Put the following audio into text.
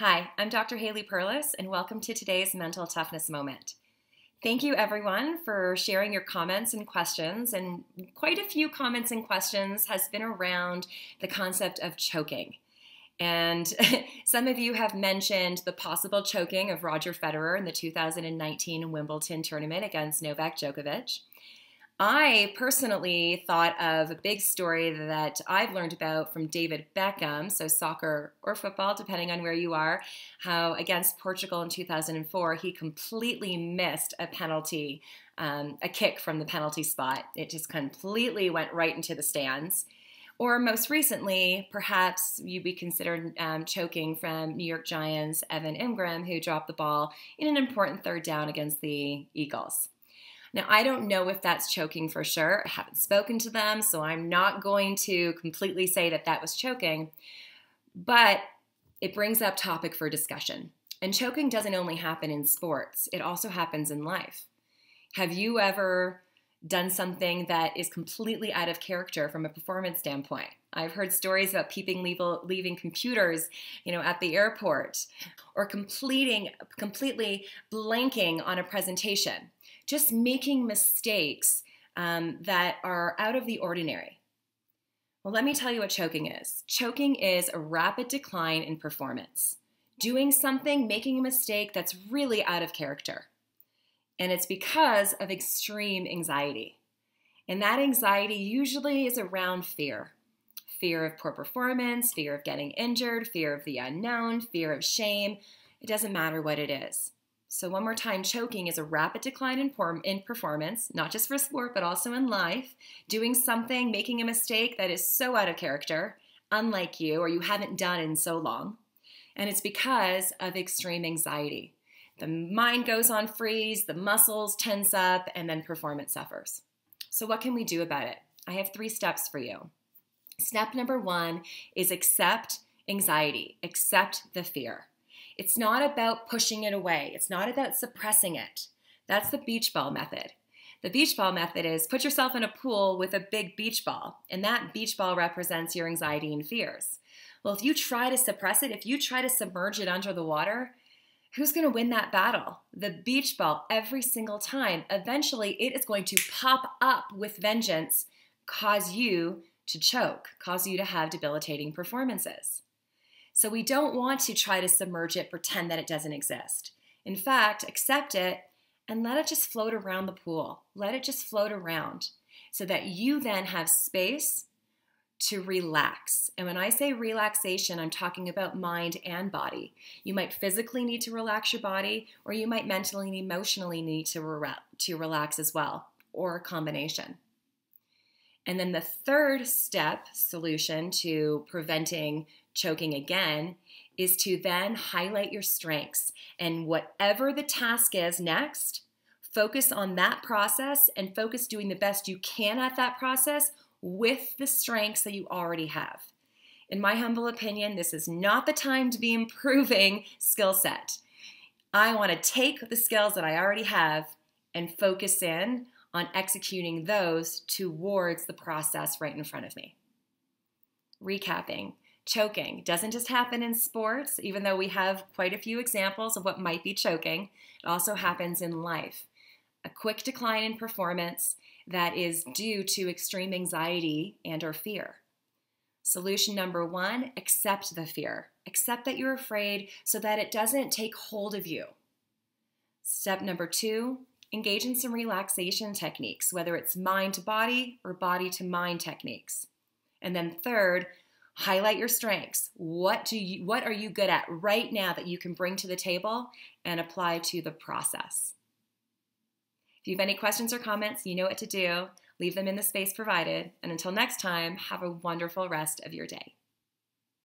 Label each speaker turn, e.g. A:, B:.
A: Hi, I'm Dr. Haley Perlus, and welcome to today's Mental Toughness Moment. Thank you, everyone, for sharing your comments and questions. And quite a few comments and questions has been around the concept of choking. And some of you have mentioned the possible choking of Roger Federer in the 2019 Wimbledon tournament against Novak Djokovic. I personally thought of a big story that I've learned about from David Beckham, so soccer or football, depending on where you are, how against Portugal in 2004, he completely missed a penalty, a kick from the penalty spot. It just completely went right into the stands. Or most recently, perhaps you'd be considered choking from New York Giants' Evan Ingram, who dropped the ball in an important third down against the Eagles. Now, I don't know if that's choking for sure. I haven't spoken to them, so I'm not going to completely say that that was choking, but it brings up topic for discussion. And choking doesn't only happen in sports, it also happens in life. Have you ever done something that is completely out of character from a performance standpoint? I've heard stories about people leaving computers, at the airport, or completely blanking on a presentation. Just making mistakes that are out of the ordinary. Well, let me tell you what choking is. Choking is a rapid decline in performance. Doing something, making a mistake that's really out of character. And it's because of extreme anxiety. And that anxiety usually is around fear. Fear of poor performance, fear of getting injured, fear of the unknown, fear of shame. It doesn't matter what it is. So one more time, choking is a rapid decline in performance, not just for sport, but also in life. Doing something, making a mistake that is so out of character, unlike you, or you haven't done in so long. And it's because of extreme anxiety. The mind goes on freeze, the muscles tense up, and then performance suffers. So what can we do about it? I have 3 steps for you. Step number 1 is accept anxiety, accept the fear. It's not about pushing it away. It's not about suppressing it. That's the beach ball method. The beach ball method is put yourself in a pool with a big beach ball, and that beach ball represents your anxiety and fears. Well, if you try to suppress it, if you try to submerge it under the water, who's going to win that battle? The beach ball every single time. Eventually, it is going to pop up with vengeance, cause you to choke, cause you to have debilitating performances. So we don't want to try to submerge it, pretend that it doesn't exist. In fact, accept it and let it just float around the pool. Let it just float around so that you then have space to relax. And when I say relaxation, I'm talking about mind and body. You might physically need to relax your body, or you might mentally and emotionally need to relax as well, or a combination. And then the third step solution to preventing choking again is to then highlight your strengths. And whatever the task is next, focus on that process and focus doing the best you can at that process with the strengths that you already have. In my humble opinion, this is not the time to be improving skill set. I want to take the skills that I already have and focus in on executing those towards the process right in front of me. Recapping, choking doesn't just happen in sports, even though we have quite a few examples of what might be choking. It also happens in life. A quick decline in performance that is due to extreme anxiety and or fear. Solution number 1, accept the fear. Accept that you're afraid so that it doesn't take hold of you. Step number 2, engage in some relaxation techniques, whether it's mind to body or body to mind techniques. And then third, highlight your strengths. What are you good at right now that you can bring to the table and apply to the process? If you have any questions or comments, you know what to do. Leave them in the space provided. And until next time, have a wonderful rest of your day.